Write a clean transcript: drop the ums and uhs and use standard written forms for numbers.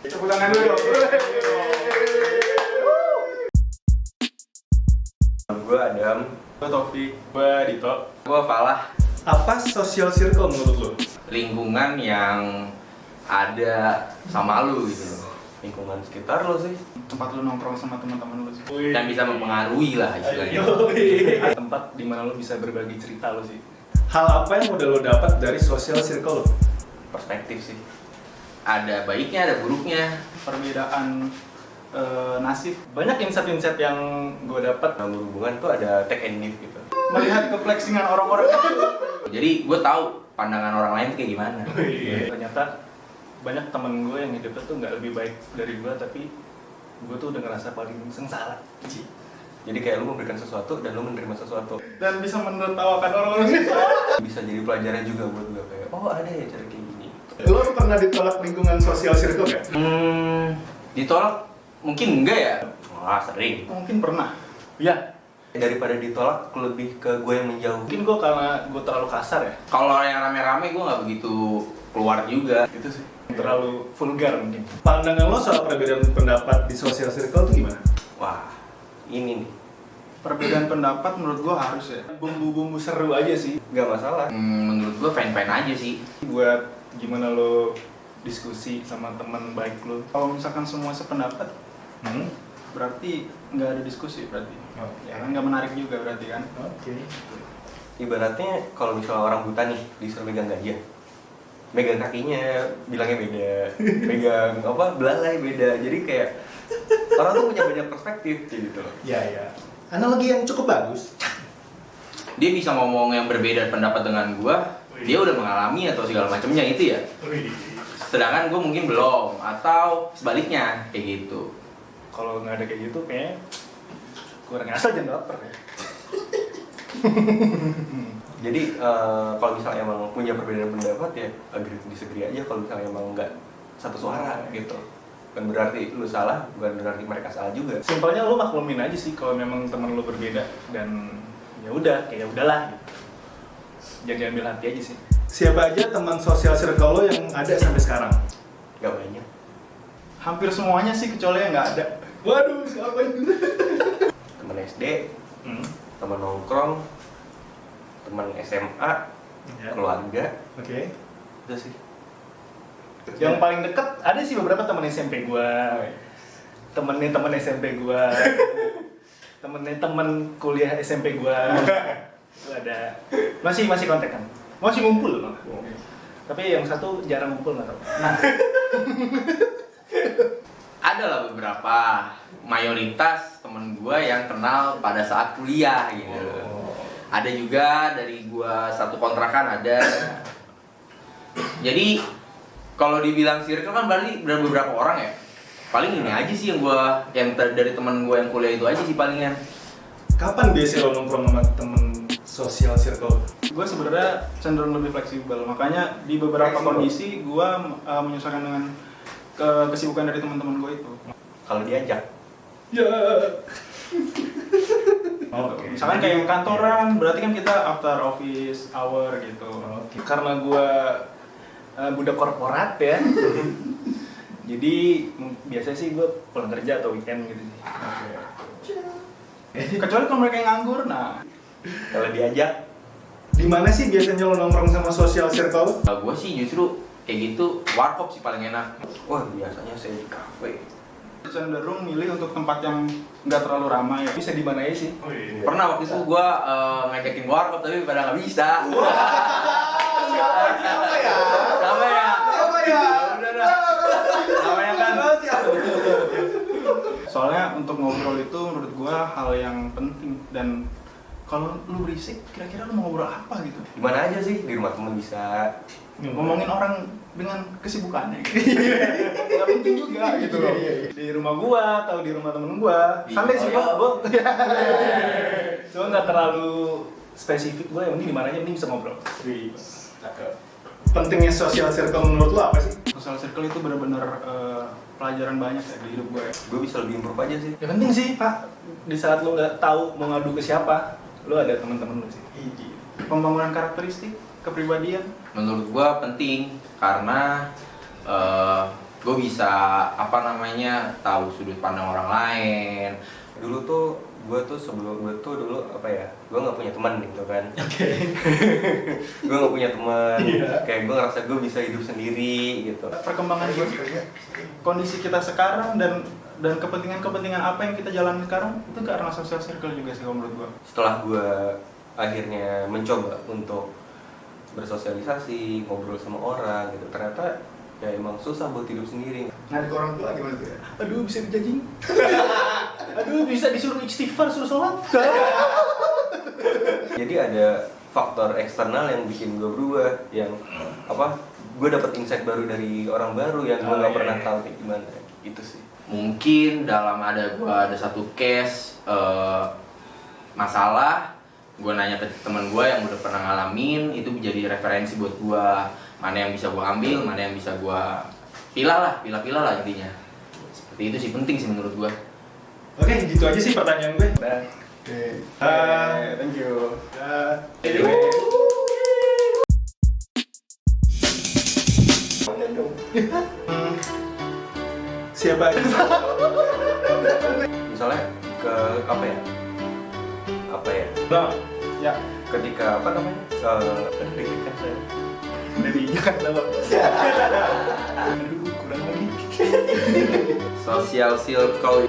Tepuk tangan dulu dong. Gue Adam. Gue Taufik. Gue Dito. Gue Falah. Apa social circle menurut lo? Lingkungan yang ada sama lu gitu loh. Lingkungan sekitar lo sih. Tempat lu nongkrong sama teman-teman lu sih. Dan bisa mempengaruhi lah istilahnya. Tempat di mana lo bisa berbagi cerita lo sih. Hal apa yang udah lo dapat dari social circle lo? Perspektif sih. Ada baiknya, ada buruknya. Perbedaan nasib. Banyak insight-insight yang gue dapat Dalam hubungan tuh ada take and give gitu. melihat keflexingan orang-orang. Jadi gue tahu pandangan orang lain tuh kayak gimana. Ternyata banyak temen gue yang hidupnya tuh nggak lebih baik dari gue, tapi gue tuh udah ngerasa paling sengsara. Jadi kayak lu memberikan sesuatu dan lu menerima sesuatu. Dan bisa menertawakan orang-orang. Bisa jadi pelajaran juga buat gue kayak, oh ada ya cara kayak gini. Lo pernah ditolak lingkungan social circle gak? Ditolak mungkin enggak ya? Wah sering. Mungkin pernah. Iya. Daripada ditolak, lebih ke gue yang menjauh. Mungkin gue karena gue terlalu kasar ya, Kalau yang rame-rame gue nggak begitu keluar juga. Itu sih. terlalu vulgar mungkin. Pandangan lo soal perbedaan pendapat di social circle tuh gimana? Wah, ini nih. Perbedaan pendapat menurut gue harus ya. Bumbu-bumbu seru aja sih. Gak masalah. Menurut gue fine-fine aja sih. Buat gimana lo diskusi sama teman baik lo. Kalau misalkan semua sependapat, berarti nggak ada diskusi berarti. Ya kan nggak menarik juga berarti kan. Oke. Ibaratnya kalau misalnya orang buta nih disuruh megang gajah, megang kakinya bilangnya beda, megang apa belalai beda. Jadi kayak orang tuh punya banyak perspektif gitu loh. Iya, iya. Analogi yang cukup bagus. Dia bisa ngomong yang berbeda pendapat dengan gue. Dia udah mengalami atau segala macamnya itu ya. Sedangkan gue mungkin belum, atau sebaliknya kayak gitu. Kalau nggak ada kayak gitu, kayak kurang asal jangan baper ya. Jadi kalau misalnya emang punya perbedaan pendapat ya agree to disagree aja. Kalau misalnya emang nggak satu suara gitu, bukan berarti lu salah, bukan berarti mereka salah juga. Simpelnya lo maklumin aja sih kalau memang teman lo berbeda, dan ya udah, kayak udahlah gitu. Jangan diambil hati aja sih. Siapa aja teman social circle lo yang ada sampai sekarang? Gak banyak. Hampir semuanya sih kecuali yang nggak ada. Waduh, siapa itu? Teman SD, teman nongkrong, teman SMA, keluarga, Oke. itu sih. Yang paling deket ada sih beberapa teman SMP gua, temennya temen SMP gua, temennya temen kuliah SMP gua, itu ada, masih kontak kan, masih ngumpul malah. Tapi yang satu jarang ngumpul nggak tahu. Nah, Ada lah beberapa, mayoritas temen gue yang kenal pada saat kuliah gitu. Ada juga dari gue satu kontrakan ada. Jadi kalau dibilang circle kan berarti beberapa orang ya. Paling ini aja sih yang dari temen gue yang kuliah itu aja sih palingan. kapan biasanya lo nongkrong sama temen social circle? Gue sebenarnya cenderung lebih fleksibel, makanya di beberapa kondisi gue menyesuaikan dengan kesibukan dari teman-teman gue itu. Kalau diajak, Ya. Oke. Misalkan kayak yang kantoran, berarti kan kita after office hour gitu. Oke. Karena gua budak korporat ya. Jadi biasanya sih gua pulang kerja atau weekend gitu sih. Kecuali kalau mereka yang nganggur, nah kalau diajak, Di mana sih biasanya lo nongkrong sama social circle? Nah, gue sih justru kayak gitu warkop sih paling enak. wah biasanya saya di kafe. cenderung milih untuk tempat yang nggak terlalu ramai. Bisa di mana aja sih? Pernah waktu itu gue ngajakin warkop tapi pada nggak bisa. Siapa ya? Sama ya? Udah dah. Namanya kan. Soalnya untuk ngobrol itu menurut gue hal yang penting, dan kalau lu berisik, kira-kira lu mau ngobrol apa gitu? Di mana aja sih? Di rumah temen bisa. Ngomongin orang dengan kesibukannya gitu. Nggak penting juga gitu loh. Di rumah gua atau di rumah temen gua. Santai sih Oh, gua. Cuma nggak terlalu spesifik gua, yang penting di mana aja penting bisa ngobrol. Pentingnya social circle menurut lo apa sih? Social circle itu benar-benar pelajaran banyak ya di hidup gue. Gue bisa lebih improve aja sih. Ya penting sih Pak. Di saat lo nggak tahu mau ngadu ke siapa, lo ada teman-teman lo sih. Pembangunan karakteristik, kepribadian. Menurut gua penting karena gue bisa tahu sudut pandang orang lain. Dulu tuh gue tuh dulu apa ya, gue nggak punya teman gitu kan. Gue nggak punya teman. Kayak gue ngerasa gue bisa hidup sendiri gitu. Perkembangan kondisi kita sekarang dan kepentingan apa yang kita jalani sekarang itu karena social circle juga sih menurut gua. Setelah gue akhirnya mencoba untuk bersosialisasi, ngobrol sama orang gitu, ternyata ya emang susah buat hidup sendiri. Ngarik ke orang tua gimana tuh ya? Aduh bisa dijajing. Aduh bisa disuruh istighfar, suruh sholat. Jadi ada faktor eksternal yang bikin gue berubah, yang apa? Gue dapet insight baru dari orang baru yang gue nggak pernah tahu kayak gimana. Itu sih. Mungkin ada satu case masalah, gue nanya ke teman gue yang udah pernah ngalamin, itu jadi referensi buat gue. Mana yang bisa gue ambil, mana yang bisa gue pilah lah intinya. Seperti itu sih, penting sih menurut gue. Oke, gitu aja sih pertanyaan gue. Oke. Thank you. Siapa? Misalnya ke apa ya? Bang, ya. Ketika apa namanya? Deg-degan saya. Dari Jakarta Bang. Aduh, kurang lagi. Social circle